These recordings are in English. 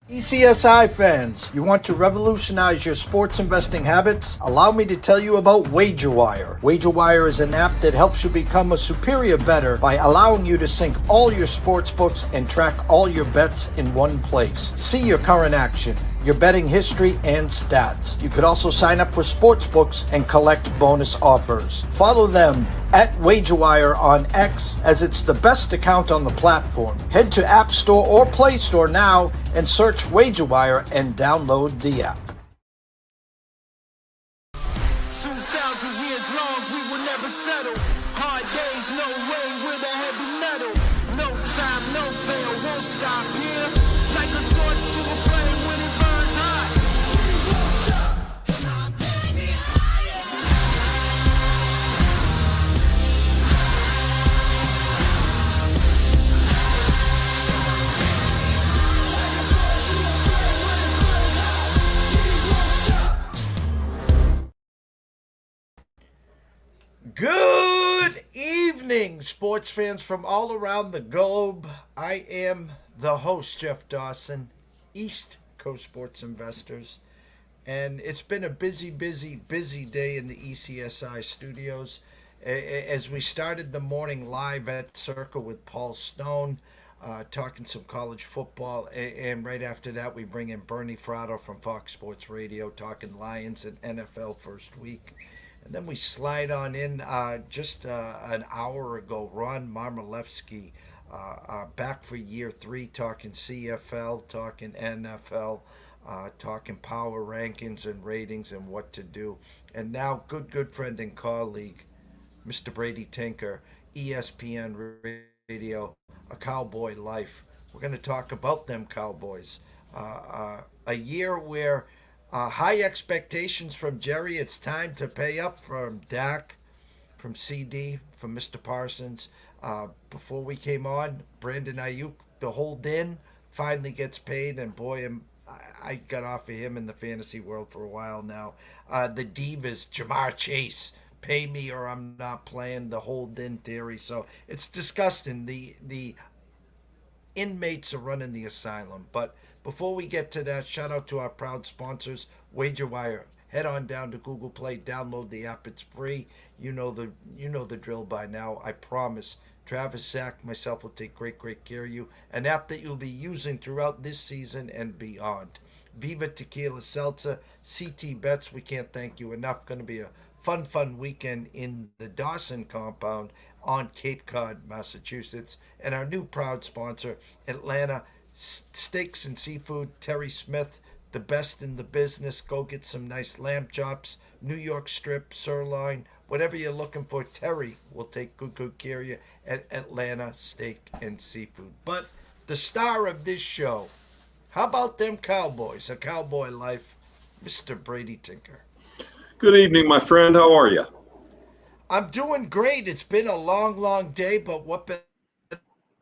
TPCSI fans, you want to revolutionize your sports investing habits? Allow me to tell you about WagerWire. WagerWire is an app that helps you become a superior bettor by allowing you to sync all your sports books and track all your bets in one place. See your current action, your betting history, and stats. You could also sign up for sports books and collect bonus offers. Follow them at WagerWire on X, as it's the best account on the platform. Head to App Store or Play Store now and search WagerWire and download the app. 2,000 years long, we will never settle. Hard days, no way, with a heavy metal. No time, no fail, won't stop here. Like a torch to a flame when it burns hot. We won't stop, come on, baby, higher. Good evening, sports fans from all around the globe. I am the host, Jeff Dawson, East Coast Sports Investors, and it's been a busy day in the ECSI studios as we started the morning live at Circle with Paul Stone, talking some college football, and right after that we bring in Bernie Fratto from Fox Sports Radio, talking Lions and NFL first week. And then we slide on in just an hour ago, Ron Marmolevsky, back for year 3, talking CFL, talking NFL, talking power rankings and ratings and what to do. And now good friend and colleague, Mr. Brady Tinker, ESPN Radio, A Cowboy Life. We're going to talk about them Cowboys. A year where high expectations from Jerry. It's time to pay up from Dak, from Cee Dee, from Mr. Parsons. Before we came on, Brandon Ayuk, the whole din, finally gets paid. And boy, I got off of him in the fantasy world for a while now. The Divas, Jamar Chase, pay me or I'm not playing, the whole din theory. So it's disgusting. The inmates are running the asylum. But before we get to that, shout out to our proud sponsors, WagerWire. Head on down to Google Play, download the app. It's free. You know the drill by now. I promise. Travis, Zach, myself will take great care of you. An app that you'll be using throughout this season and beyond. Viva Tequila Seltzer, CT Bets. We can't thank you enough. Going to be a fun weekend in the Dawson compound on Cape Cod, Massachusetts. And our new proud sponsor, Atlanta Steaks and Seafood, Terry Smith, the best in the business. Go get some nice lamb chops, New York strip, sirloin, whatever you're looking for. Terry will take good care of you at Atlanta Steak and Seafood. But the star of this show, how about them Cowboys, A Cowboy Life, Mr. Brady Tinker. Good evening, my friend. How are you? I'm doing great. It's been a long day, but what better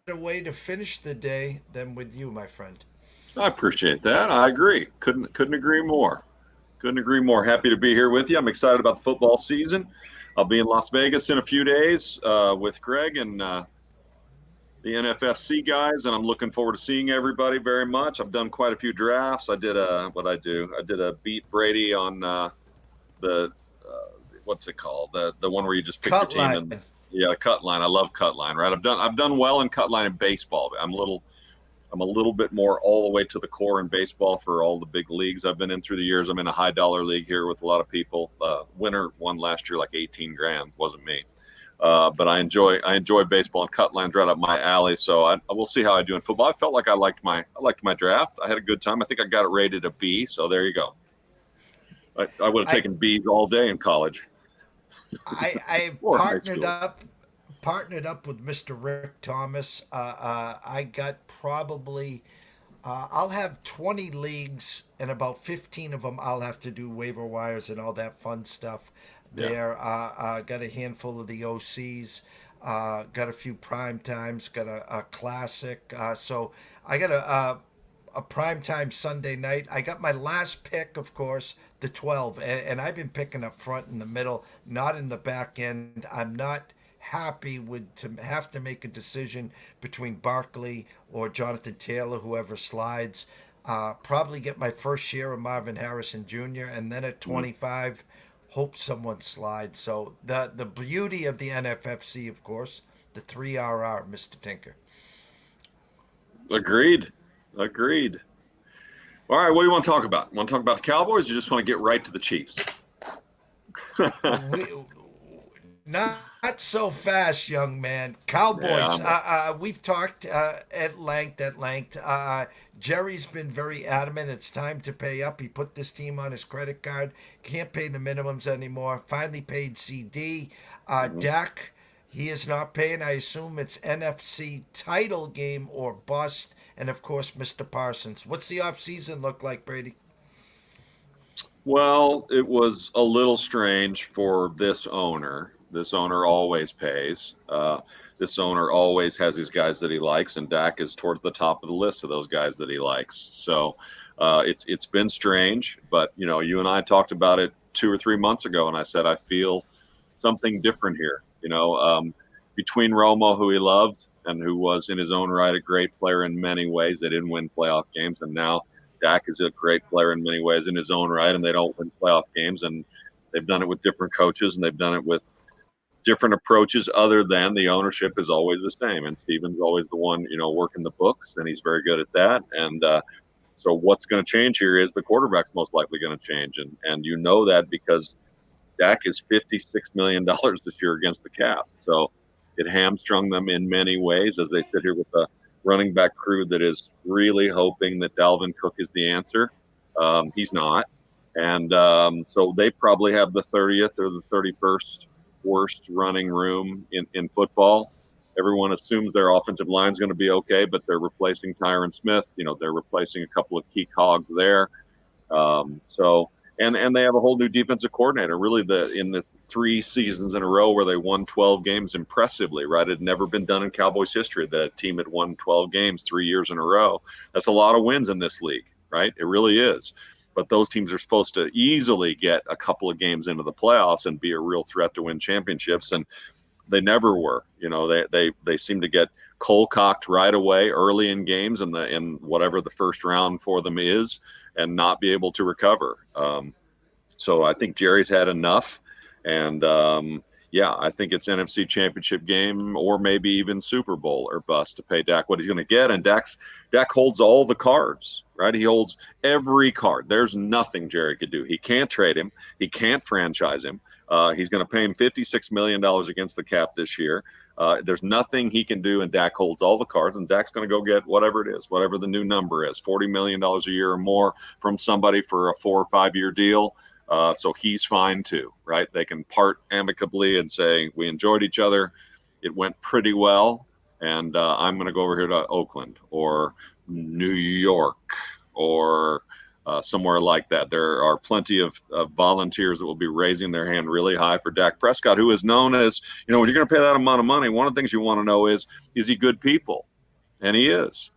way to finish the day than with you, my friend? I appreciate that. I agree. Couldn't agree more. Couldn't agree more. Happy to be here with you. I'm excited about the football season. I'll be in Las Vegas in a few days with Greg and the NFFC guys, and I'm looking forward to seeing everybody very much. I've done quite a few drafts. I did a beat Brady on the what's it called? The one where you just pick your team and cut line. I love cut line, right? I've done well in cut line in baseball. I'm a little bit more all the way to the core in baseball for all the big leagues I've been in through the years. I'm in a high dollar league here with a lot of people. Winner won last year like 18 grand. Wasn't me. But I enjoy baseball, and cut line's right up my alley. So I will see how I do in football. I felt like I liked my draft. I had a good time. I think I got it rated a B. So there you go. I would have taken B's all day in college. I partnered up with Mr. Rick Thomas. I got probably I'll have 20 leagues, and about 15 of them I'll have to do waiver wires and all that fun stuff there. Got a handful of the OCs, got a few prime times, got a classic. So I got a primetime Sunday night. I got my last pick, of course, the 12, and I've been picking up front in the middle, not in the back end. I'm not happy with to have to make a decision between Barkley or Jonathan Taylor, whoever slides. Probably get my first share of Marvin Harrison Jr. and then at 25, hope someone slides. So the beauty of the NFFC, of course, the 3RR, Mr. Tinker. Agreed. Agreed. All right, what do you want to talk about? Want to talk about the Cowboys, or you just want to get right to the Chiefs? we, not so fast, young man. Cowboys. We've talked at length. Jerry's been very adamant. It's time to pay up. He put this team on his credit card. Can't pay the minimums anymore. Finally paid Cee Dee. Dak. He is not paying. I assume it's NFC title game or bust. And of course, Mr. Parsons. What's the offseason look like, Brady? Well, it was a little strange for this owner. This owner always pays. This owner always has these guys that he likes, and Dak is towards the top of the list of those guys that he likes. So it's been strange, but you and I talked about it 2 or 3 months ago, and I said I feel something different here. Between Romo, who he loved and who was in his own right a great player in many ways, they didn't win playoff games, and now Dak is a great player in many ways in his own right, and they don't win playoff games, and they've done it with different coaches, and they've done it with different approaches other than the ownership is always the same. And Steven's always the one, working the books, and he's very good at that. And so what's going to change here is the quarterback's most likely going to change. And that because Dak is $56 million this year against the cap. So it hamstrung them in many ways as they sit here with a running back crew that is really hoping that Dalvin Cook is the answer. He's not. And so they probably have the 30th or the 31st worst running room in football. Everyone assumes their offensive line is going to be okay, but they're replacing Tyron Smith. They're replacing a couple of key cogs there. And they have a whole new defensive coordinator. Really, in the 3 seasons in a row where they won 12 games impressively, right? It had never been done in Cowboys history that a team had won 12 games 3 years in a row. That's a lot of wins in this league, right? It really is. But those teams are supposed to easily get a couple of games into the playoffs and be a real threat to win championships, and they never were. They seem to get cold-cocked right away early in games in whatever the first round for them is, and not be able to recover. So I think Jerry's had enough, and I think it's NFC Championship game or maybe even Super Bowl or bust to pay Dak what he's going to get. And Dak holds all the cards, right? He holds every card. There's nothing Jerry could do. He can't trade him. He can't franchise him. He's going to pay him $56 million against the cap this year. There's nothing he can do, and Dak holds all the cards, and Dak's going to go get whatever it is, whatever the new number is, $40 million a year or more from somebody for a 4 or 5 year deal. So he's fine too, right? They can part amicably and say, we enjoyed each other. It went pretty well. And I'm going to go over here to Oakland or New York or somewhere like that. There are plenty of volunteers that will be raising their hand really high for Dak Prescott, who is known as, when you're going to pay that amount of money, one of the things you want to know is he good people? And he is.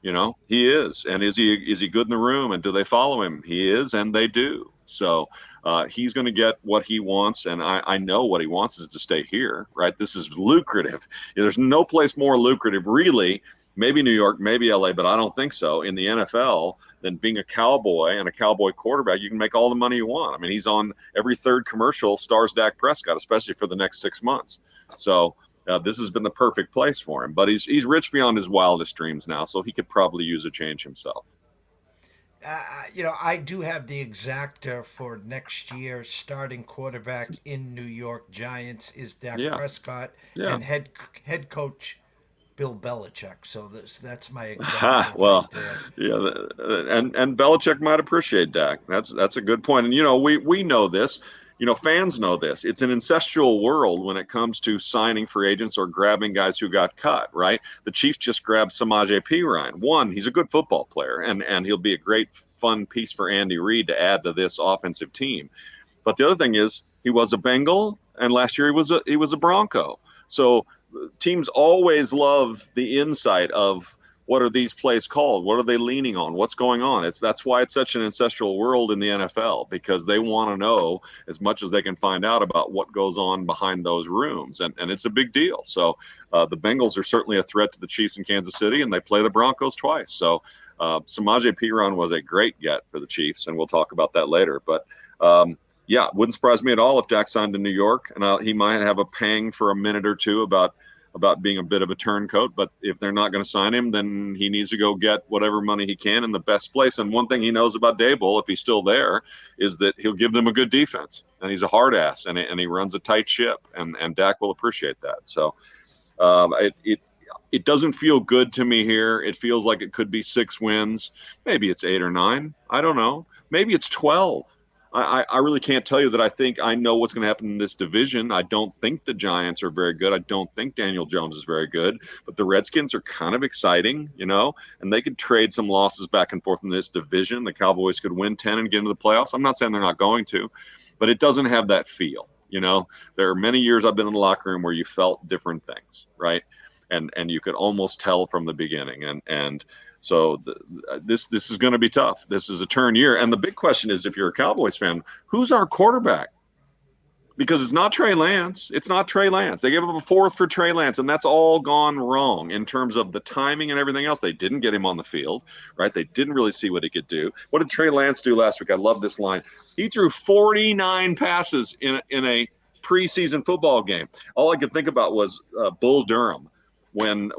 He is. And is he good in the room? And do they follow him? He is, and they do. So he's going to get what he wants, and I know what he wants is to stay here, right? This is lucrative. There's no place more lucrative, really, maybe New York, maybe LA, but I don't think so, in the NFL than being a Cowboy and a Cowboy quarterback. You can make all the money you want. I mean, he's on every third commercial, stars Dak Prescott, especially for the next 6 months. So this has been the perfect place for him. But he's rich beyond his wildest dreams now, so he could probably use a change himself. I do have the exacta for next year. Starting quarterback in New York Giants is Dak Prescott, and head coach Bill Belichick. So that's my exacta. Well, right there. And Belichick might appreciate Dak. That's a good point. And we know this. Fans know this. It's an incestual world when it comes to signing free agents or grabbing guys who got cut, right? The Chiefs just grabbed Samaje Perine. One, he's a good football player, and he'll be a great, fun piece for Andy Reid to add to this offensive team. But the other thing is he was a Bengal, and last year he was a Bronco. So teams always love the insight of what are these plays called? What are they leaning on? What's going on? That's why it's such an ancestral world in the NFL, because they want to know as much as they can find out about what goes on behind those rooms. And it's a big deal. So the Bengals are certainly a threat to the Chiefs in Kansas City, and they play the Broncos twice. So Samaje Perine was a great get for the Chiefs, and we'll talk about that later. But yeah, wouldn't surprise me at all if Dak signed in New York, and he might have a pang for a minute or two about being a bit of a turncoat. But if they're not going to sign him, then he needs to go get whatever money he can in the best place. And one thing he knows about Daboll, if he's still there, is that he'll give them a good defense. And he's a hard ass, and he runs a tight ship, and Dak will appreciate that. So it doesn't feel good to me here. It feels like it could be 6 wins. Maybe it's 8 or 9. I don't know. Maybe it's 12. I really can't tell you that I think I know what's going to happen in this division. I don't think the Giants are very good. I don't think Daniel Jones is very good. But the Redskins are kind of exciting, and they could trade some losses back and forth in this division. The Cowboys could win 10 and get into the playoffs. I'm not saying they're not going to, but it doesn't have that feel. There are many years I've been in the locker room where you felt different things, right? And you could almost tell from the beginning. So this is going to be tough. This is a turn year. And the big question is, if you're a Cowboys fan, who's our quarterback? Because it's not Trey Lance. It's not Trey Lance. They gave up a 4th for Trey Lance, and that's all gone wrong in terms of the timing and everything else. They didn't get him on the field, right? They didn't really see what he could do. What did Trey Lance do last week? I love this line. He threw 49 passes in a preseason football game. All I could think about was Bull Durham when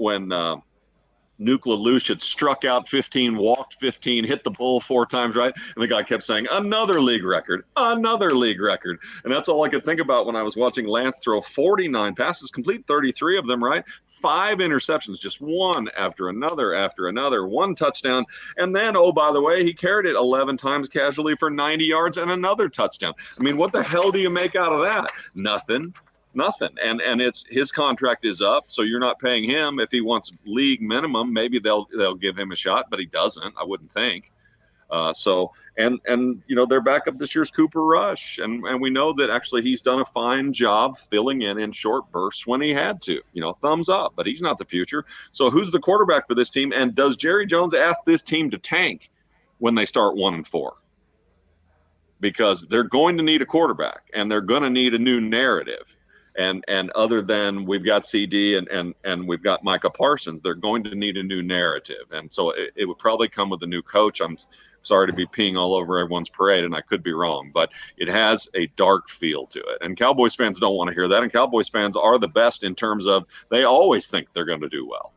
Nuke LaLoosh had struck out 15, walked 15, hit the bull 4 times, right? And the guy kept saying, another league record, another league record. And that's all I could think about when I was watching Lance throw 49 passes, complete 33 of them, right? 5 interceptions, just one after another, 1 touchdown. And then, oh, by the way, he carried it 11 times casually for 90 yards and another touchdown. I mean, what the hell do you make out of that? Nothing. And it's his contract is up, so you're not paying him. If he wants league minimum, maybe they'll give him a shot, but he doesn't, I wouldn't think. Their backup this year's Cooper Rush, and we know that actually he's done a fine job filling in short bursts when he had to. Thumbs up, but he's not the future. So who's the quarterback for this team? And does Jerry Jones ask this team to tank when they start 1-4? Because they're going to need a quarterback, and they're going to need a new narrative. And other than we've got Cee Dee and we've got Micah Parsons, they're going to need a new narrative. And so it would probably come with a new coach. I'm sorry to be peeing all over everyone's parade, and I could be wrong, but it has a dark feel to it. And Cowboys fans don't want to hear that. And Cowboys fans are the best in terms of they always think they're going to do well.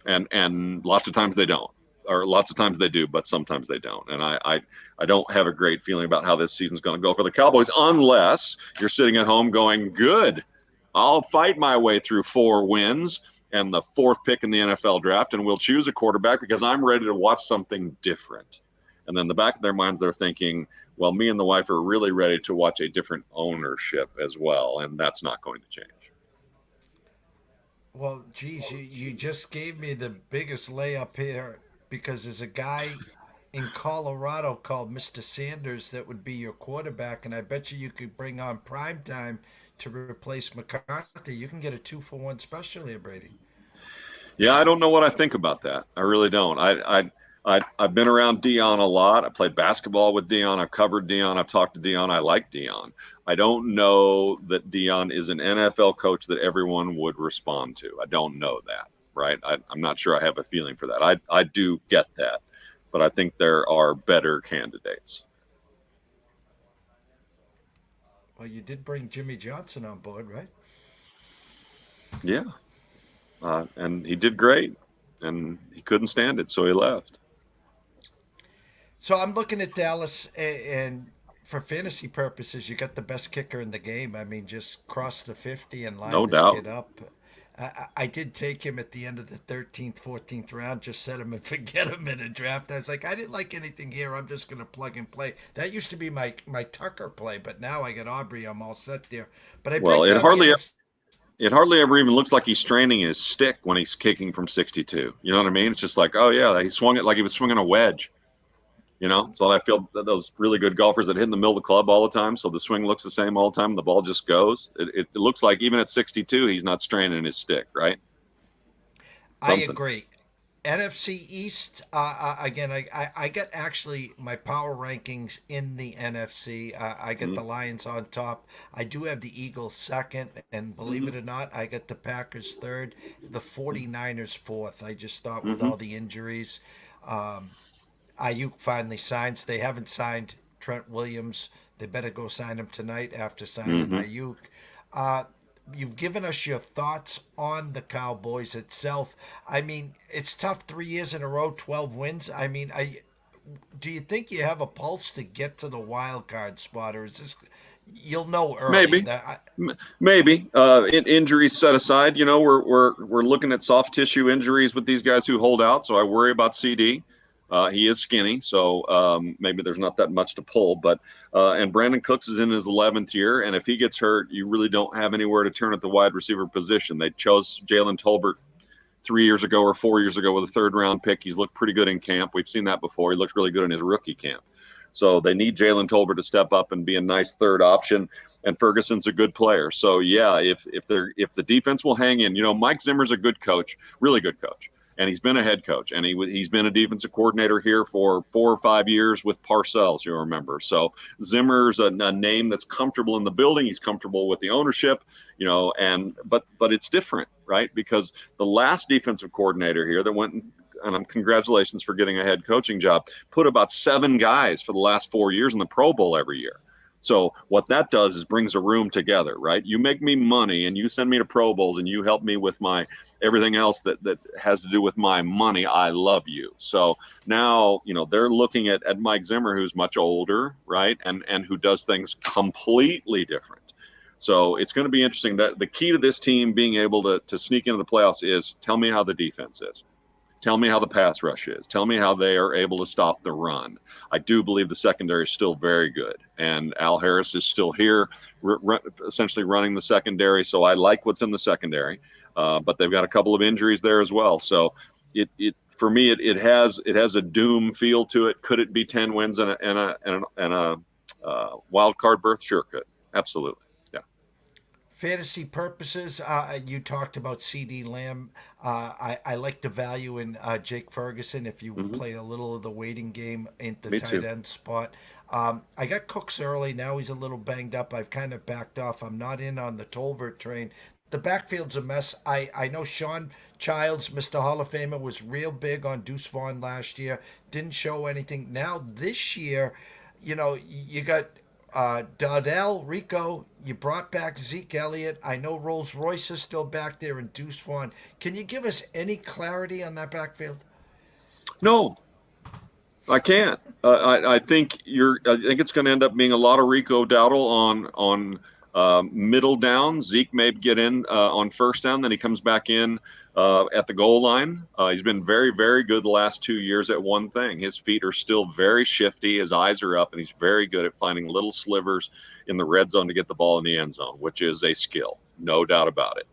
And lots of times they don't. Or lots of times they do, but sometimes they don't. And I don't have a great feeling about how this season's going to go for the Cowboys, unless you're sitting at home going, good, I'll fight my way through 4 wins and the 4th pick in the NFL draft, and we'll choose a quarterback because I'm ready to watch something different. And then in the back of their minds, they're thinking, well, me and the wife are really ready to watch a different ownership as well, and that's not going to change. Well, geez, you just gave me the biggest layup here, because there's a guy in Colorado called Mr. Sanders that would be your quarterback, and I bet you could bring on primetime to replace McCarthy. You can get a 2-for-1 special here, Brady. Yeah, I don't know what I think about that. I really don't. I've been around Dion a lot. I played basketball with Dion. I've covered Dion. I've talked to Dion. I like Dion. I don't know that Dion is an NFL coach that everyone would respond to. I don't know that. Right. I'm not sure I have a feeling for that. I do get that, but I think there are better candidates. Well, you did bring Jimmy Johnson on board, right? Yeah. And he did great, and he couldn't stand it, so he left. So I'm looking at Dallas, and for fantasy purposes, you got the best kicker in the game. I mean, just cross the 50 and line No this doubt. kid up. I did take him at the end of the 13th, 14th round, just set him and forget him in a draft. I was like, I didn't like anything here. I'm just going to plug and play. That used to be my Tucker play, but now I got Aubrey. I'm all set there. But it hardly ever even looks like he's straining his stick when he's kicking from 62. You know what I mean? It's just like, oh, yeah, he swung it like he was swinging a wedge. So I feel those really good golfers that hit in the middle of the club all the time, so the swing looks the same all the time, the ball just goes. It looks like even at 62, he's not straining his stick, right? Something. I agree. NFC East, again, I get actually my power rankings in the NFC. I get the Lions on top. I do have the Eagles second, and believe it or not, I get the Packers third, the 49ers fourth. I just thought with all the injuries. Ayuk finally signs. They haven't signed Trent Williams. They better go sign him tonight after signing Hmm. Ayuk. Uh, you've given us your thoughts on the Cowboys itself. I mean, it's tough. 3 years in a row, 12 wins. I mean, do you think you have a pulse to get to the wild card spot, or is this you'll know early? Maybe. Maybe injuries set aside, we're looking at soft tissue injuries with these guys who hold out. So I worry about CD. He is skinny, so maybe there's not that much to pull. But and Brandon Cooks is in his 11th year, and if he gets hurt, you really don't have anywhere to turn at the wide receiver position. They chose Jalen Tolbert 3 years ago or 4 years ago with a third-round pick. He's looked pretty good in camp. We've seen that before. He looked really good in his rookie camp. So they need Jalen Tolbert to step up and be a nice third option. And Ferguson's a good player. So yeah, if the defense will hang in, Mike Zimmer's a good coach, really good coach, and he's been a head coach, and he's been a defensive coordinator here for 4 or 5 years with Parcells, you'll remember. So Zimmer's a name that's comfortable in the building. He's comfortable with the ownership, but it's different, right? Because the last defensive coordinator here that went and congratulations for getting a head coaching job, put about 7 guys for the last 4 years in the Pro Bowl every year. So what that does is brings a room together, right? You make me money and you send me to Pro Bowls and you help me with my everything else that has to do with my money. I love you. So now, they're looking at Mike Zimmer, who's much older, right? And who does things completely different. So it's going to be interesting. That the key to this team being able to sneak into the playoffs is tell me how the defense is. Tell me how the pass rush is. Tell me how they are able to stop the run. I do believe the secondary is still very good. And Al Harris is still here, essentially running the secondary. So I like what's in the secondary. But they've got a couple of injuries there as well. So for me, it has a doom feel to it. Could it be 10 wins and a wild card berth? Sure, could. Absolutely. Fantasy purposes, you talked about CD Lamb. I like the value in Jake Ferguson if you play a little of the waiting game in the Me tight too. end spot. I got Cooks early. Now he's a little banged up. I've kind of backed off. I'm not in on the Tolbert train. The backfield's a mess. I know Sean Childs, Mr. Hall of Famer, was real big on Deuce Vaughn last year. Didn't show anything. Now this year, you got Dardell, Rico, you brought back Zeke Elliott. I know Rolls Royce is still back there and Deuce Vaughn. Can you give us any clarity on that backfield? No, I can't. I think it's going to end up being a lot of Rico Dowdle on middle down. Zeke may get in on first down, then he comes back in at the goal line. He's been very, very good the last 2 years at one thing. His feet are still very shifty. His eyes are up, and he's very good at finding little slivers in the red zone to get the ball in the end zone, which is a skill, no doubt about it.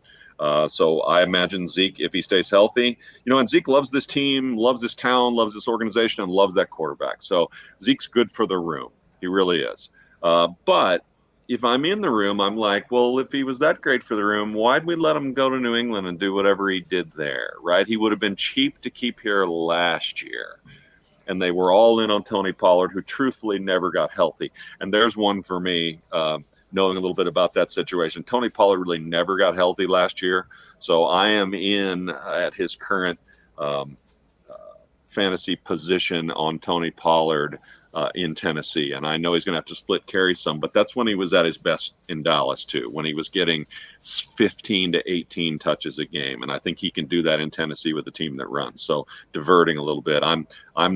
So I imagine Zeke, if he stays healthy, and Zeke loves this team, loves this town, loves this organization, and loves that quarterback. So Zeke's good for the room. He really is. But if I'm in the room, I'm like, well, if he was that great for the room, why'd we let him go to New England and do whatever he did there, right? He would have been cheap to keep here last year. And they were all in on Tony Pollard, who truthfully never got healthy. And there's one for me, knowing a little bit about that situation. Tony Pollard really never got healthy last year. So I am in at his current fantasy position on Tony Pollard in Tennessee. And I know he's going to have to split carry some, but that's when he was at his best in Dallas too, when he was getting 15 to 18 touches a game. And I think he can do that in Tennessee with a team that runs. So diverting a little bit, I'm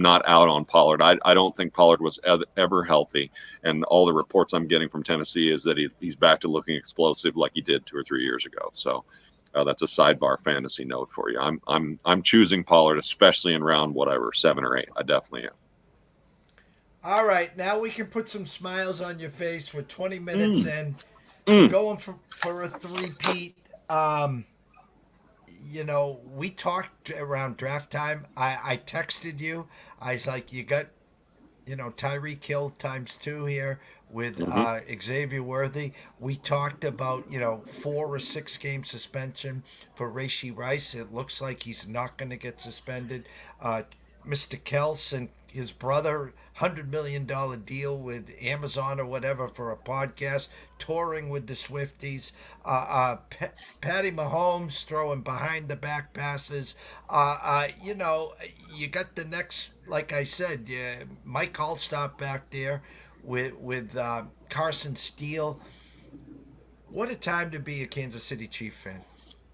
not out on Pollard. I don't think Pollard was ever healthy. And all the reports I'm getting from Tennessee is that he's back to looking explosive like he did 2 or 3 years ago. So that's a sidebar fantasy note for you. I'm choosing Pollard, especially in round 7 or 8. I definitely am. All right, now we can put some smiles on your face for 20 minutes and going for a three-peat. We talked around draft time. I texted you. I was like, you got, Tyreek Hill ×2 here with Xavier Worthy. We talked about, 4 or 6 game suspension for Rashee Rice. It looks like he's not going to get suspended. Mr. Kels and his brother $100 million deal with Amazon or whatever for a podcast, touring with the Swifties. Patty Mahomes throwing behind the back passes. You got the next, like I said, Mike Allstott back there with Carson Steele. What a time to be a Kansas City Chief fan.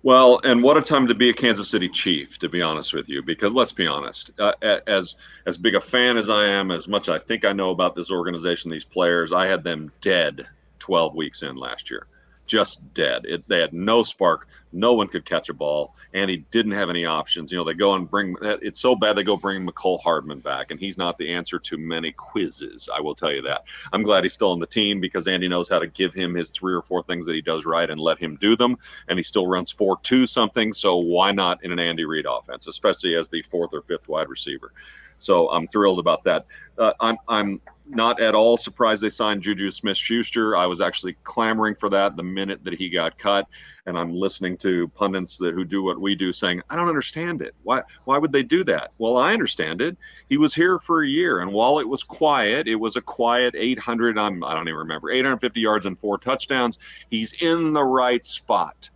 Well, and what a time to be a Kansas City Chief, to be honest with you, because let's be honest, as big a fan as I am, as much I think I know about this organization, these players, I had them dead 12 weeks in last year. Just dead. They had no spark. No one could catch a ball, and he didn't have any options. They go and bring – it's so bad they go bring McCole Hardman back, and he's not the answer to many quizzes, I will tell you that. I'm glad he's still on the team because Andy knows how to give him his 3 or 4 things that he does right and let him do them, and he still runs 4-2 something, so why not in an Andy Reid offense, especially as the 4th or 5th wide receiver. So I'm thrilled about that. I'm not at all surprised they signed Juju Smith-Schuster. I was actually clamoring for that the minute that he got cut, and I'm listening to pundits who do what we do saying, I don't understand it. Why would they do that? Well, I understand it. He was here for a year, and while it was quiet, it was a quiet 800, I don't even remember, 850 yards and 4 touchdowns. He's in the right spot.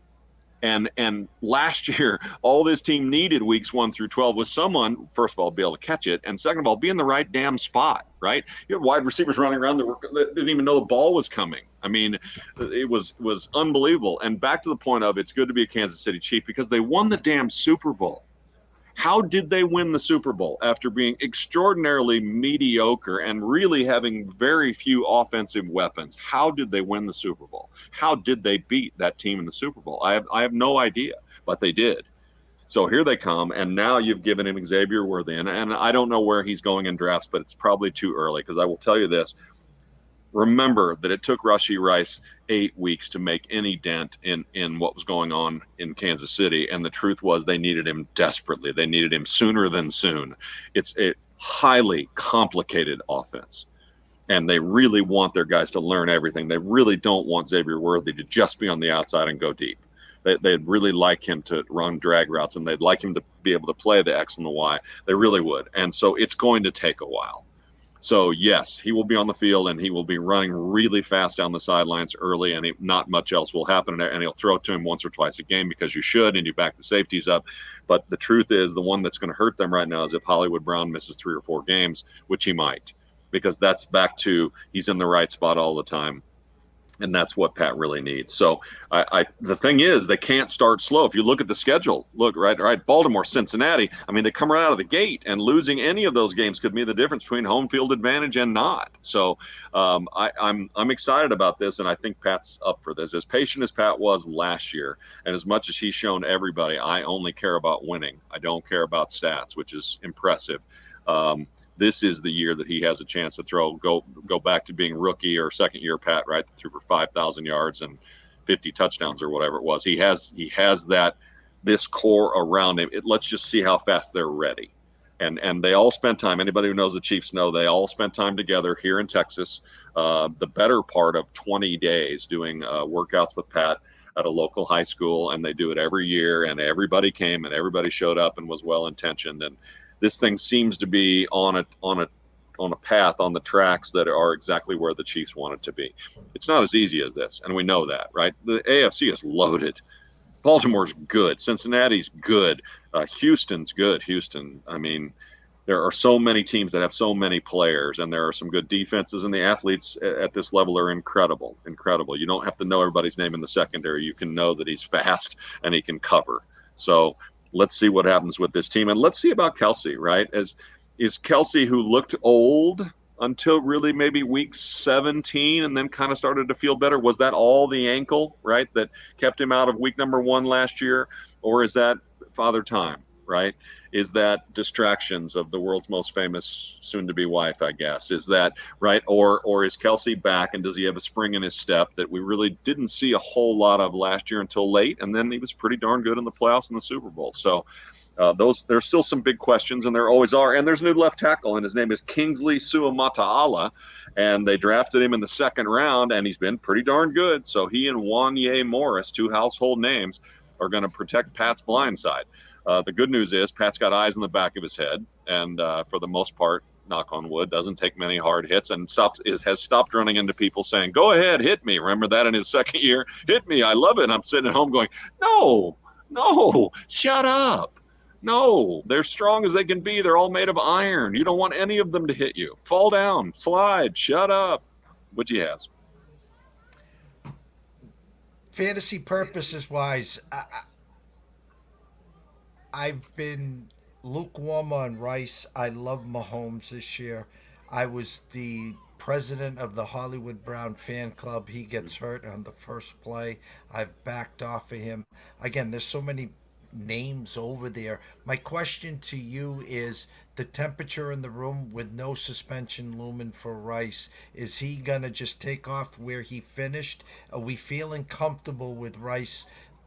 And last year, all this team needed weeks 1 through 12 was someone, first of all, be able to catch it, and second of all, be in the right damn spot, right? You had wide receivers running around that didn't even know the ball was coming. I mean, it was unbelievable. And back to the point of it's good to be a Kansas City Chief because they won the damn Super Bowl. How did they win the Super Bowl after being extraordinarily mediocre and really having very few offensive weapons? How did they win the Super Bowl? How did they beat that team in the Super Bowl? I have no idea, but they did. So here they come, and now you've given him Xavier Worthy, and I don't know where he's going in drafts, but it's probably too early because I will tell you this. Remember that it took Rashee Rice 8 weeks to make any dent in what was going on in Kansas City. And the truth was they needed him desperately. They needed him sooner than soon. It's a highly complicated offense. And they really want their guys to learn everything. They really don't want Xavier Worthy to just be on the outside and go deep. They'd really like him to run drag routes, and they'd like him to be able to play the X and the Y. They really would. And so it's going to take a while. So, yes, he will be on the field, and he will be running really fast down the sidelines early, and not much else will happen. And he'll throw it to him once or twice a game because you should, and you back the safeties up. But the truth is the one that's going to hurt them right now is if Hollywood Brown misses 3 or 4 games, which he might, because that's back to he's in the right spot all the time. And that's what Pat really needs. So the thing is, they can't start slow. If you look at the schedule, right, Baltimore, Cincinnati, I mean, they come right out of the gate, and losing any of those games could be the difference between home field advantage and not. So I'm excited about this, and I think Pat's up for this. As patient as Pat was last year, and as much as he's shown everybody, I only care about winning. I don't care about stats, which is impressive. This is the year that he has a chance to go back to being rookie or second year Pat, right? That threw for 5,000 yards and 50 touchdowns or whatever it was. He has this core around him. Let's just see how fast they're ready. And they all spent time. Anybody who knows the Chiefs know they all spent time together here in Texas, the better part of 20 days doing workouts with Pat at a local high school, and they do it every year, and everybody came and everybody showed up and was well intentioned. And this thing seems to be on a path, on the tracks that are exactly where the Chiefs want it to be. It's not as easy as this, and we know that, right? The AFC is loaded. Baltimore's good. Cincinnati's good. Houston's good. Houston, I mean, there are so many teams that have so many players, and there are some good defenses, and the athletes at this level are incredible. You don't have to know everybody's name in the secondary. You can know that he's fast and he can cover. So let's see what happens with this team. And let's see about Kelce, right? Is Kelce, who looked old until really maybe week 17 and then kind of started to feel better, was that all the ankle, right, that kept him out of week number 1 last year? Or is that Father Time, right? Is that distractions of the world's most famous soon-to-be wife, I guess? Is that right? Or is Kelce back, and does he have a spring in his step that we really didn't see a whole lot of last year until late? And then he was pretty darn good in the playoffs and the Super Bowl. So there's still some big questions, and there always are. And there's a new left tackle, and his name is Kingsley Suamataala, and they drafted him in the 2nd round, and he's been pretty darn good. So he and Wanye Morris, 2 household names, are going to protect Pat's blind side. The good news is Pat's got eyes in the back of his head, and for the most part, knock on wood, doesn't take many hard hits, and has stopped running into people saying, "Go ahead, hit me." Remember that in his second year? Hit me. I love it. And I'm sitting at home going, no, shut up. No, they're strong as they can be. They're all made of iron. You don't want any of them to hit you. Fall down, slide, shut up, which he has. Fantasy purposes wise, I've been lukewarm on Rice. I love Mahomes this year. I was the president of the Hollywood Brown fan club. He gets hurt on the first play. I've backed off of him. Again, there's so many names over there. My question to you is the temperature in the room with no suspension looming for Rice. Is he going to just take off where he finished? Are we feeling comfortable with Rice?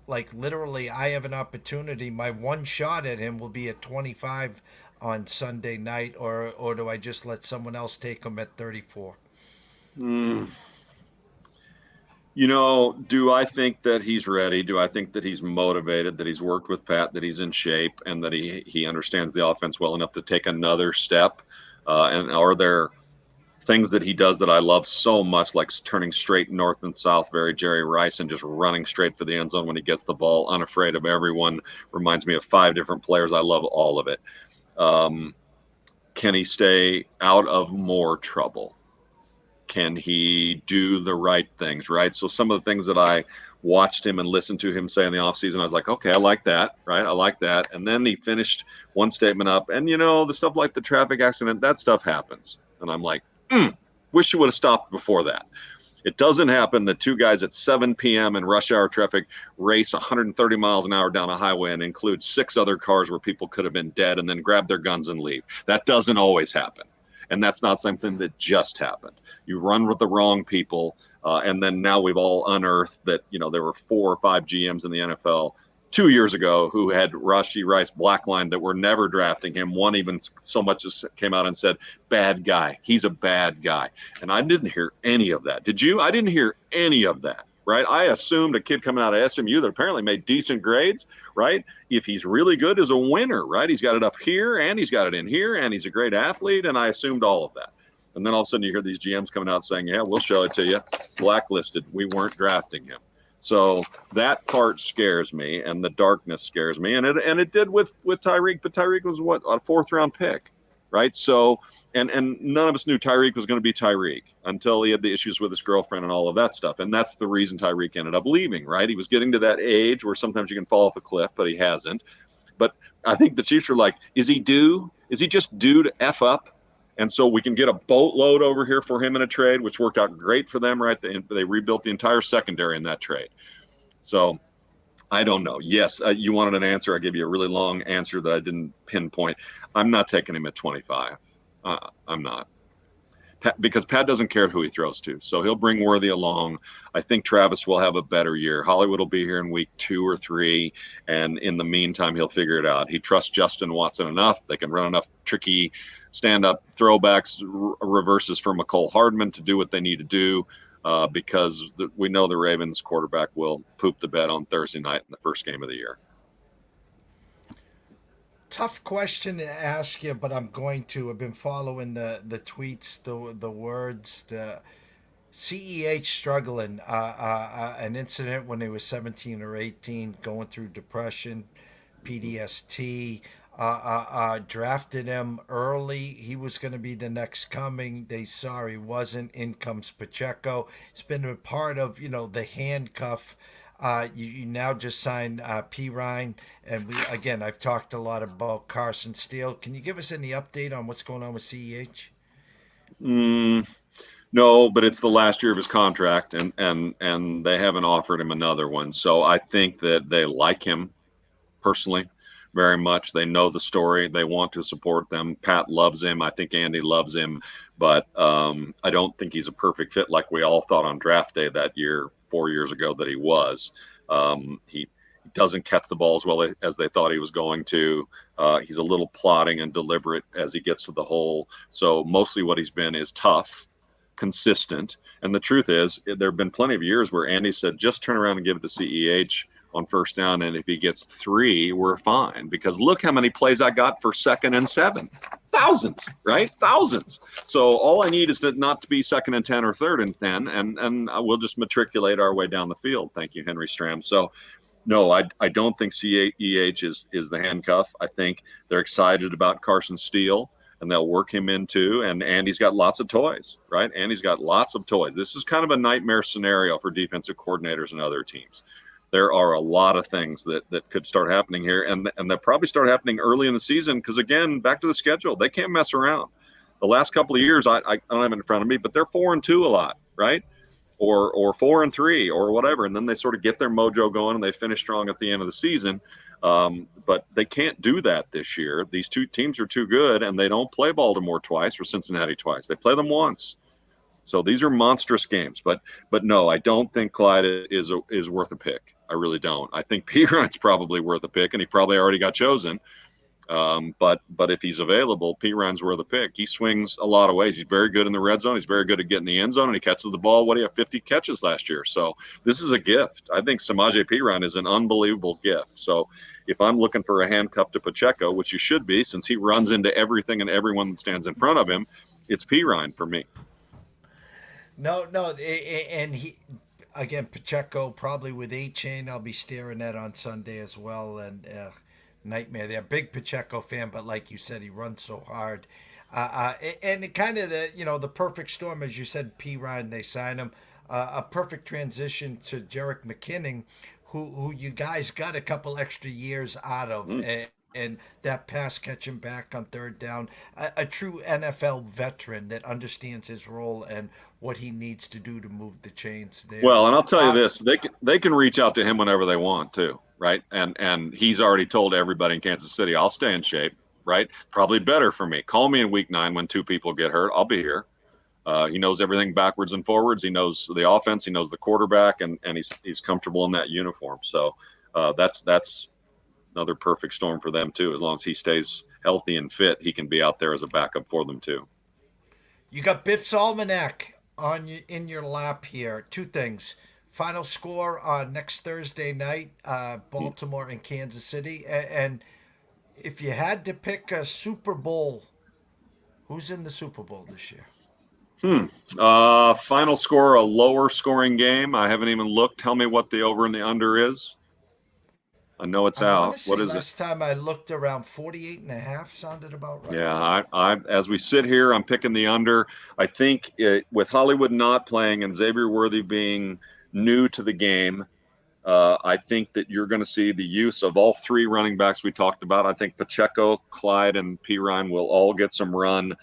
Like literally, I have an opportunity. My one shot at him will be at 25 on Sunday night, or do I just let someone else take him at 34? Do I think that he's ready? Do I think that he's motivated, that he's worked with Pat, that he's in shape, and that he understands the offense well enough to take another step? And are there things that he does that I love so much, like turning straight north and south, very Jerry Rice, and just running straight for the end zone when he gets the ball, unafraid of everyone? Reminds me of 5 different players. I love all of it. Can he stay out of more trouble? Can he do the right things, right? So some of the things that I watched him and listened to him say in the offseason, I was like, okay, I like that, right? I like that. And then he finished one statement up, and, the stuff like the traffic accident, that stuff happens. And I'm like, wish you would have stopped before that. It doesn't happen that 2 guys at 7 p.m. in rush hour traffic race 130 miles an hour down a highway and include 6 other cars where people could have been dead and then grab their guns and leave. That doesn't always happen. And that's not something that just happened. You run with the wrong people, and then now we've all unearthed that there were 4 or 5 GMs in the NFL 2 years ago who had Rashee Rice blacklined that were never drafting him. One even so much as came out and said, "Bad guy. He's a bad guy." And I didn't hear any of that. Did you? I didn't hear any of that. Right? I assumed a kid coming out of SMU that apparently made decent grades, right? If he's really good, is a winner, right? He's got it up here and he's got it in here and he's a great athlete. And I assumed all of that. And then all of a sudden you hear these GMs coming out saying, yeah, we'll show it to you. Blacklisted. We weren't drafting him. So that part scares me, and the darkness scares me. And it did with Tyreek, but Tyreek was what, a 4th round pick, right? So, and none of us knew Tyreek was going to be Tyreek until he had the issues with his girlfriend and all of that stuff. And that's the reason Tyreek ended up leaving, right? He was getting to that age where sometimes you can fall off a cliff, but he hasn't. But I think the Chiefs are like, is he due? Is he just due to F up? And so we can get a boatload over here for him in a trade, which worked out great for them, right? They rebuilt the entire secondary in that trade. So I don't know. Yes, you wanted an answer. I gave you a really long answer that I didn't pinpoint. I'm not taking him at 25. I'm not. Because Pat doesn't care who he throws to. So he'll bring Worthy along. I think Travis will have a better year. Hollywood will be here in week 2 or 3. And in the meantime, he'll figure it out. He trusts Justin Watson enough. They can run enough tricky stand-up throwbacks, reverses for McCole Hardman to do what they need to do because we know the Ravens quarterback will poop the bed on Thursday night in the first game of the year. Tough question to ask you, but I'm going to. I've been following the tweets, the words, the CEH struggling. An incident when he was 17 or 18, going through depression, PTSD. Drafted him early. He was going to be the next coming. They saw he wasn't. In comes Pacheco. It's been a part of the handcuff. You now just signed P. Ryan, and I've talked a lot about Carson Steele. Can you give us any update on what's going on with CEH? No, but it's the last year of his contract, and they haven't offered him another one. So I think that they like him personally very much. They know the story. They want to support them. Pat loves him. I think Andy loves him, but I don't think he's a perfect fit like we all thought on draft day that year, 4 years ago, that he was. He doesn't catch the ball as well as they thought he was going to. He's a little plodding and deliberate as he gets to the hole. So mostly what he's been is tough, consistent. And the truth is, there have been plenty of years where Andy said, just turn around and give it to CEH on first down, and if he gets 3, we're fine. Because look how many plays I got for 2nd and 7. Thousands, right? Thousands. So all I need is that not to be 2nd and 10 or 3rd and 10, and we'll just matriculate our way down the field. Thank you, Henry Stram. So no, I don't think CEH is the handcuff. I think they're excited about Carson Steele, and they'll work him into, and Andy's got lots of toys, right? Andy's got lots of toys. This is kind of a nightmare scenario for defensive coordinators and other teams. There are a lot of things that could start happening here, and they'll probably start happening early in the season because, again, back to the schedule. They can't mess around. The last couple of years, I don't have it in front of me, but they're 4-2 a lot, right? Or 4-3 or whatever, and then they sort of get their mojo going and they finish strong at the end of the season. But they can't do that this year. These two teams are too good, and they don't play Baltimore twice or Cincinnati twice. They play them once. So these are monstrous games. But no, I don't think Clyde is worth a pick. I really don't. I think Piron's probably worth a pick, and he probably already got chosen. But if he's available, Piron's worth a pick. He swings a lot of ways. He's very good in the red zone. He's very good at getting the end zone, and he catches the ball. What do you have, 50 catches last year? So this is a gift. I think Samaje Piron is an unbelievable gift. So if I'm looking for a handcuff to Pacheco, which you should be since he runs into everything and everyone that stands in front of him, it's Piron for me. No, and he, again, Pacheco probably with A-Chain. I'll be staring at on Sunday as well, and nightmare there. Big Pacheco fan, but like you said, he runs so hard. And kind of the perfect storm, as you said, Piron, they sign him. A perfect transition to Jerick McKinnon, who you guys got a couple extra years out of. And that pass catching back on 3rd down, a true NFL veteran that understands his role and what he needs to do to move the chains there. Well, and I'll tell you this, they can reach out to him whenever they want to, right? And he's already told everybody in Kansas City, I'll stay in shape, right? Probably better for me. Call me in week 9 when 2 people get hurt. I'll be here. He knows everything backwards and forwards. He knows the offense. He knows the quarterback, and he's comfortable in that uniform. So that's another perfect storm for them too. As long as he stays healthy and fit, he can be out there as a backup for them too. You got Biff's Almanac in your lap here. 2 things. Final score on next Thursday night, Baltimore and Kansas City. And if you had to pick a Super Bowl, who's in the Super Bowl this year? Final score, a lower scoring game. I haven't even looked. Tell me what the over and the under is. I know it's out. What is it? Last time I looked, around 48.5 sounded about right. Yeah, I as we sit here, I'm picking the under. I think with Hollywood not playing and Xavier Worthy being new to the game, I think that you're going to see the use of all 3 running backs we talked about. I think Pacheco, Clyde, and Piron will all get some run.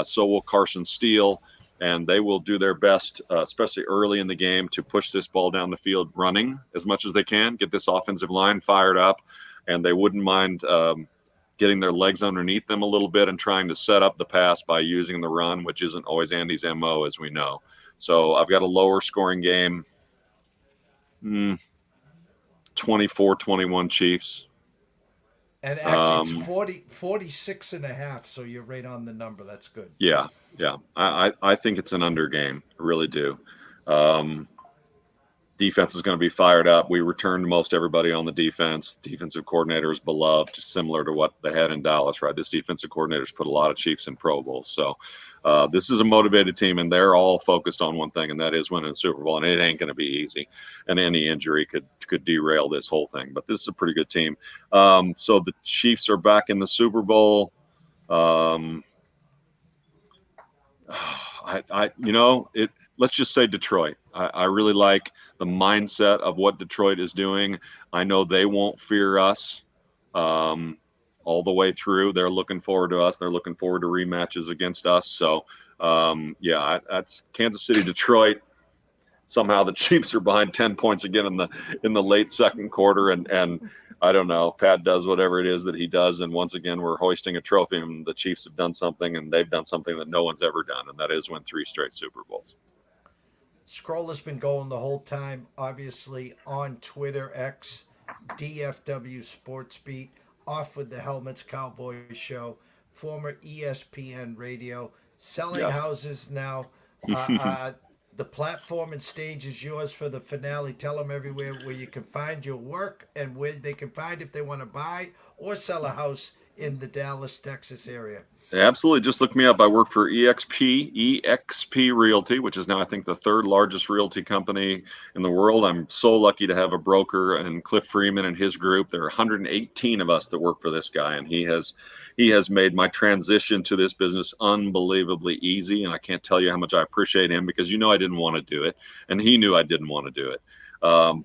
So will Carson Steele. And they will do their best, especially early in the game, to push this ball down the field running as much as they can, get this offensive line fired up, and they wouldn't mind getting their legs underneath them a little bit and trying to set up the pass by using the run, which isn't always Andy's MO, as we know. So I've got a lower scoring game, 24-21 Chiefs. And actually, it's 46.5, so you're right on the number. That's good. Yeah. I think it's an under game. I really do. Defense is going to be fired up. We returned most everybody on the defense. Defensive coordinator is beloved, similar to what they had in Dallas, right? This defensive coordinator's put a lot of Chiefs in Pro Bowls. So this is a motivated team, and they're all focused on one thing, and that is winning the Super Bowl. And it ain't going to be easy. And any injury could derail this whole thing. But this is a pretty good team. So the Chiefs are back in the Super Bowl. Let's just say Detroit. I really like the mindset of what Detroit is doing. I know they won't fear us all the way through. They're looking forward to us. They're looking forward to rematches against us. So, that's Kansas City, Detroit. Somehow the Chiefs are behind 10 points again in the late second quarter, and I don't know. Pat does whatever it is that he does, and once again we're hoisting a trophy. And the Chiefs have done something, and they've done something that no one's ever done, and that is win 3 straight Super Bowls. Scroll has been going the whole time, obviously on Twitter, X, DFW Sports Beat, Off with the Helmets Cowboys Show, former ESPN Radio, selling houses now. The platform and stage is yours for the finale. Tell them everywhere where you can find your work and where they can find if they want to buy or sell a house in the Dallas, Texas area. Absolutely. Just look me up. I work for EXP Realty, which is now, I think, the third largest realty company in the world. I'm so lucky to have a broker and Cliff Freeman and his group. There are 118 of us that work for this guy, and he has made my transition to this business unbelievably easy. And I can't tell you how much I appreciate him, because I didn't want to do it, and he knew I didn't want to do it.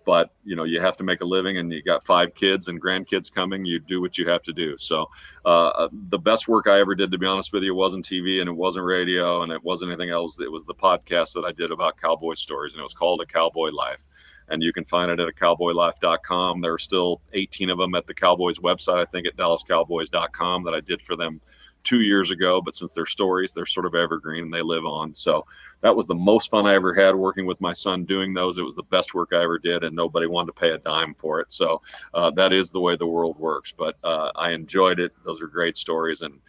But you have to make a living, and you got 5 kids and grandkids coming. You do what you have to do. So the best work I ever did, to be honest with you, wasn't TV, and it wasn't radio, and it wasn't anything else. It was the podcast that I did about cowboy stories, and it was called A Cowboy Life. And you can find it at acowboylife.com. There are still 18 of them at the Cowboys website, I think, at dallascowboys.com, that I did for them 2 years ago. But since they're stories, they're sort of evergreen and they live on. So that was the most fun I ever had, working with my son doing those. It was the best work I ever did, and nobody wanted to pay a dime for it. So that is the way the world works. But I enjoyed it. Those are great stories. And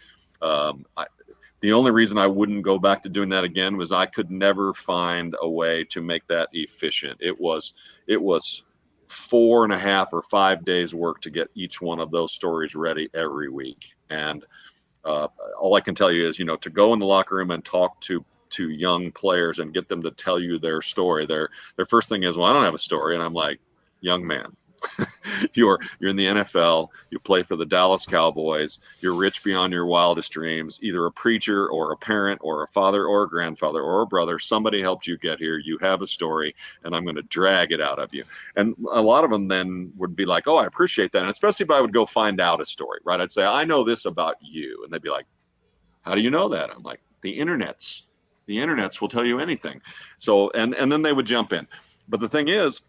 the only reason I wouldn't go back to doing that again was I could never find a way to make that efficient. It was 4.5 or 5 days work to get each one of those stories ready every week. And all I can tell you is, to go in the locker room and talk to young players and get them to tell you their story. Their first thing is, well, I don't have a story. And I'm like, young man, you're in the NFL, you play for the Dallas Cowboys, you're rich beyond your wildest dreams, either a preacher or a parent or a father or a grandfather or a brother. Somebody helped you get here. You have a story, and I'm going to drag it out of you. And a lot of them then would be like, oh, I appreciate that. And especially if I would go find out a story, right? I'd say, I know this about you. And they'd be like, how do you know that? I'm like, the internets will tell you anything. So, and then they would jump in. But the thing is,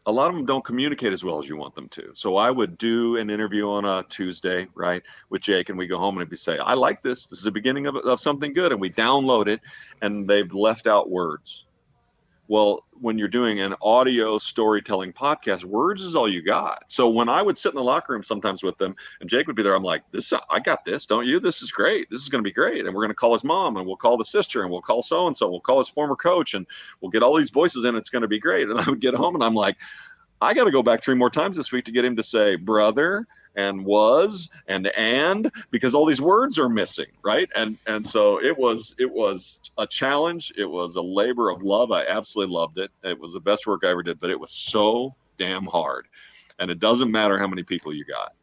a lot of them don't communicate as well as you want them to. So I would do an interview on a Tuesday, right, with Jake, and we go home and he'd say, I like this. This is the beginning of something good. And we download it, and they've left out words. Well, when you're doing an audio storytelling podcast, words is all you got. So when I would sit in the locker room sometimes with them, and Jake would be there, I'm like, I got this, don't you? This is great. This is going to be great. And we're going to call his mom, and we'll call the sister, and we'll call so-and-so, we'll call his former coach, and we'll get all these voices in. It's going to be great. And I would get home, and I'm like, I got to go back 3 more times this week to get him to say brother and was and because all these words are missing, right? And so it was a challenge. It was a labor of love. I absolutely loved it. It was the best work I ever did, but it was so damn hard. And it doesn't matter how many people you got.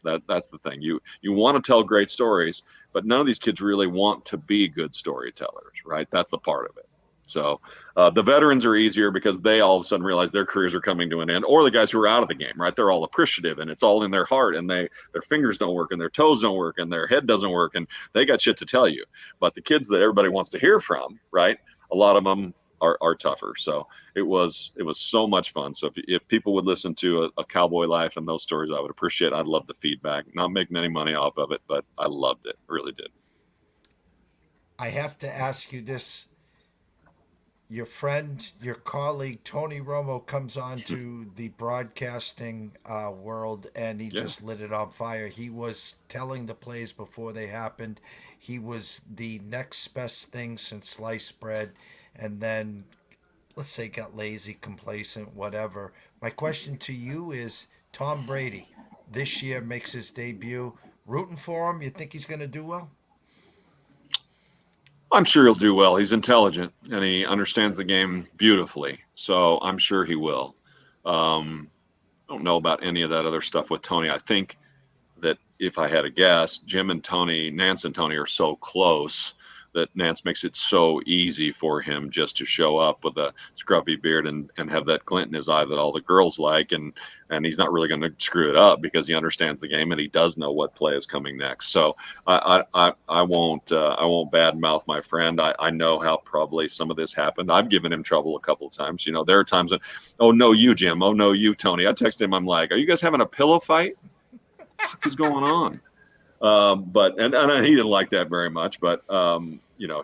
That's the thing. You want to tell great stories, but none of these kids really want to be good storytellers, right? That's the part of it. So the veterans are easier because they all of a sudden realize their careers are coming to an end, or the guys who are out of the game, right? They're all appreciative, and it's all in their heart, and their fingers don't work, and their toes don't work, and their head doesn't work, and they got shit to tell you. But the kids that everybody wants to hear from, right? A lot of them are tougher. So it was so much fun. So if people would listen to a Cowboy Life and those stories, I would appreciate it. I'd love the feedback. Not making any money off of it, but I loved it. Really did. I have to ask you this. Your friend, your colleague, Tony Romo comes on to the broadcasting world, and he just lit it on fire. He was telling the plays before they happened. He was the next best thing since sliced bread, and then, let's say, got lazy, complacent, whatever. My question to you is, Tom Brady, this year makes his debut. Rooting for him? You think he's going to do well? I'm sure he'll do well. He's intelligent, and he understands the game beautifully. So I'm sure he will. I don't know about any of that other stuff with Tony. I think that if I had a guess, Nance and Tony are so close that Nance makes it so easy for him just to show up with a scruffy beard and have that glint in his eye that all the girls like. And he's not really going to screw it up because he understands the game and he does know what play is coming next. So I won't badmouth my friend. I know how probably some of this happened. I've given him trouble a couple of times. There are times when, oh, no, you, Jim. Oh, no, you, Tony. I text him. I'm like, are you guys having a pillow fight? What is going on? But he didn't like that very much, but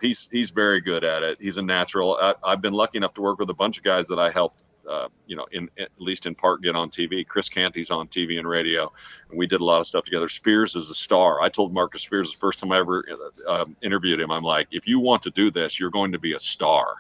he's very good at it. He's a natural. I've been lucky enough to work with a bunch of guys that I helped at least in part get on TV. Chris Canty's on TV and radio, and we did a lot of stuff together. Spears is a star. I told Marcus Spears the first time I ever interviewed him, I'm like, if you want to do this, you're going to be a star.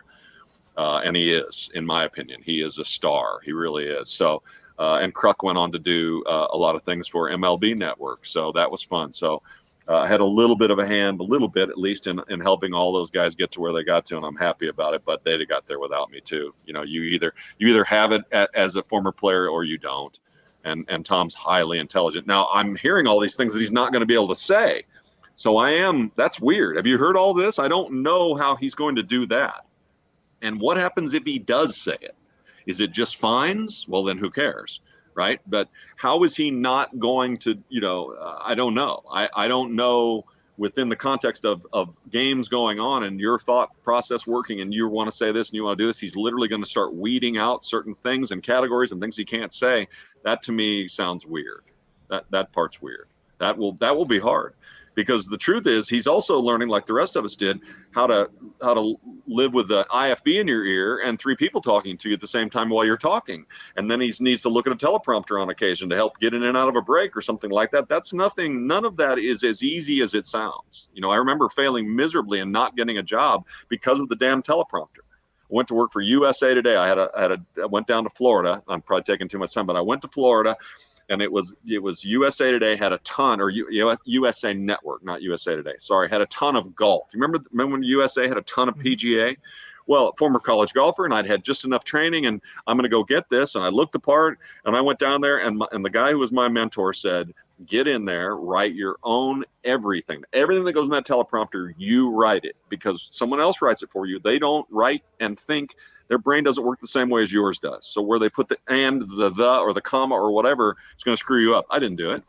And he is, in my opinion. He is a star. He really is. So, and Kruk went on to do a lot of things for MLB Network. So that was fun. So I had a little bit of a hand, a little bit at least, in helping all those guys get to where they got to, and I'm happy about it. But they got there without me too. You either have it as a former player or you don't. And Tom's highly intelligent. Now I'm hearing all these things that he's not going to be able to say. So that's weird. Have you heard all this? I don't know how he's going to do that. And what happens if he does say it? Is it just fines? Well, then who cares, right? But how is he not going to, I don't know. I don't know within the context of games going on and your thought process working and you want to say this and you want to do this, he's literally going to start weeding out certain things and categories and things he can't say. That to me sounds weird. That part's weird. That will be hard. Because the truth is, he's also learning, like the rest of us did, how to live with the IFB in your ear and three people talking to you at the same time while you're talking. And then he needs to look at a teleprompter on occasion to help get in and out of a break or something like that. That's nothing. None of that is as easy as it sounds. I remember failing miserably and not getting a job because of the damn teleprompter. I went to work for USA Today. I went down to Florida. I'm probably taking too much time, but I went to Florida. And it was USA Today had a ton, or USA Network, not USA Today. Sorry, had a ton of golf. You remember when USA had a ton of PGA? Well, former college golfer, and I'd had just enough training, and I'm going to go get this. And I looked the part, and I went down there, and the guy who was my mentor said, get in there, write your own everything. Everything that goes in that teleprompter, you write it, because someone else writes it for you. They don't write and think. Their brain doesn't work the same way as yours does. So where they put the and, the or the comma or whatever, it's going to screw you up. I didn't do it.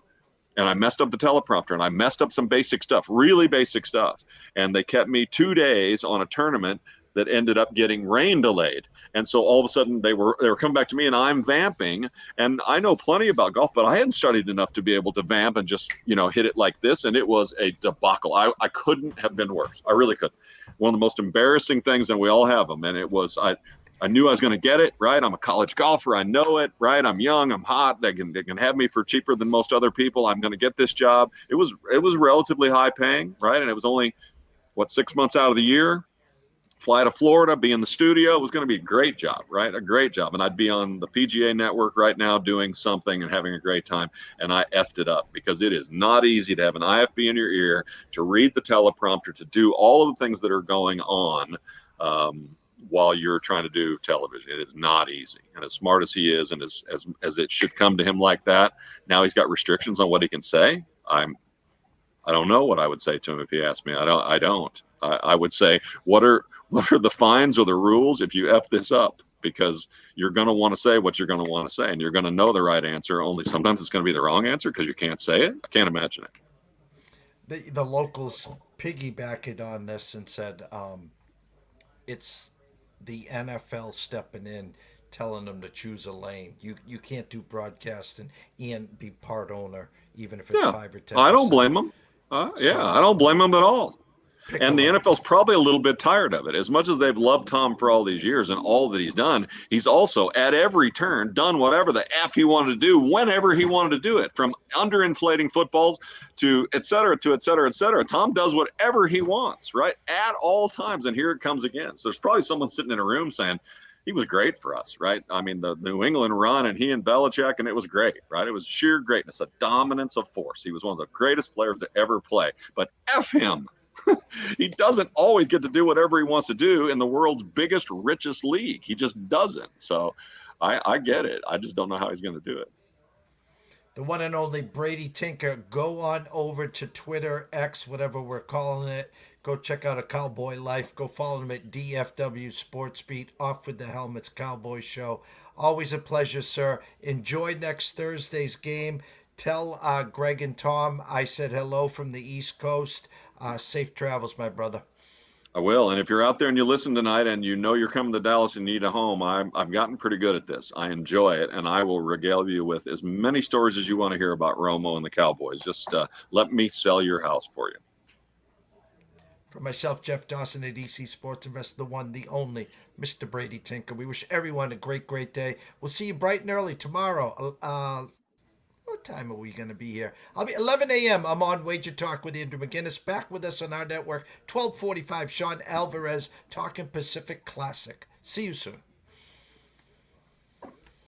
And I messed up the teleprompter, and I messed up some basic stuff, really basic stuff. And they kept me 2 days on a tournament that ended up getting rain delayed. And so all of a sudden they were coming back to me, and I'm vamping. And I know plenty about golf, but I hadn't studied enough to be able to vamp and just, hit it like this. And it was a debacle. I couldn't have been worse. I really couldn't. One of the most embarrassing things, and we all have them. And it was, I knew I was going to get it, right? I'm a college golfer. I know it, right? I'm young. I'm hot. They can have me for cheaper than most other people. I'm going to get this job. It was relatively high paying, right? And it was only, 6 months out of the year. Fly to Florida, be in the studio. It was going to be a great job, right? A great job. And I'd be on the PGA network right now doing something and having a great time. And I effed it up because it is not easy to have an IFB in your ear, to read the teleprompter, to do all of the things that are going on while you're trying to do television. It is not easy. And as smart as he is, and as it should come to him like that, now he's got restrictions on what he can say. I don't know what I would say to him if he asked me. I don't. I would say, what are the fines or the rules if you F this up? Because you're going to want to say what you're going to want to say, and you're going to know the right answer. Only sometimes it's going to be the wrong answer because you can't say it. I can't imagine it. The locals piggybacked on this and said it's the NFL stepping in, telling them to choose a lane. You can't do broadcasting and be part owner, even if it's 5 or 10%. I don't blame them. I don't blame them at all. And the NFL's probably a little bit tired of it. As much as they've loved Tom for all these years and all that he's done, he's also at every turn done whatever the F he wanted to do whenever he wanted to do it, from underinflating footballs to et cetera, to et cetera, et cetera. Tom does whatever he wants, right? At all times. And here it comes again. So there's probably someone sitting in a room saying, he was great for us, right? I mean, the New England run, and he and Belichick, and it was great, right? It was sheer greatness, a dominance of force. He was one of the greatest players to ever play. But F him. He doesn't always get to do whatever he wants to do in the world's biggest, richest league. He just doesn't. So I get it. I just don't know how he's going to do it. The one and only Brady Tinker. Go on over to Twitter, X, whatever we're calling it. Go check out A Cowboy Life. Go follow him at DFW Sports Beat. Off with the Helmets Cowboy Show. Always a pleasure, sir. Enjoy next Thursday's game. Tell Greg and Tom I said hello from the East Coast. Safe travels, my brother. I will. And if you're out there and you listen tonight and you know you're coming to Dallas and need a home, I've gotten pretty good at this. I enjoy it, and I will regale you with as many stories as you want to hear about Romo and the Cowboys. Just let me sell your house for you. For myself, Jeff Dawson at EC Sports Investor, the one, the only, Mr. Brady Tinker. We wish everyone a great, great day. We'll see you bright and early tomorrow. What time are we going to be here? I'll be 11 a.m. I'm on Wager Talk with Andrew McGinnis. Back with us on our network, 12:45. Sean Alvarez talking Pacific Classic. See you soon.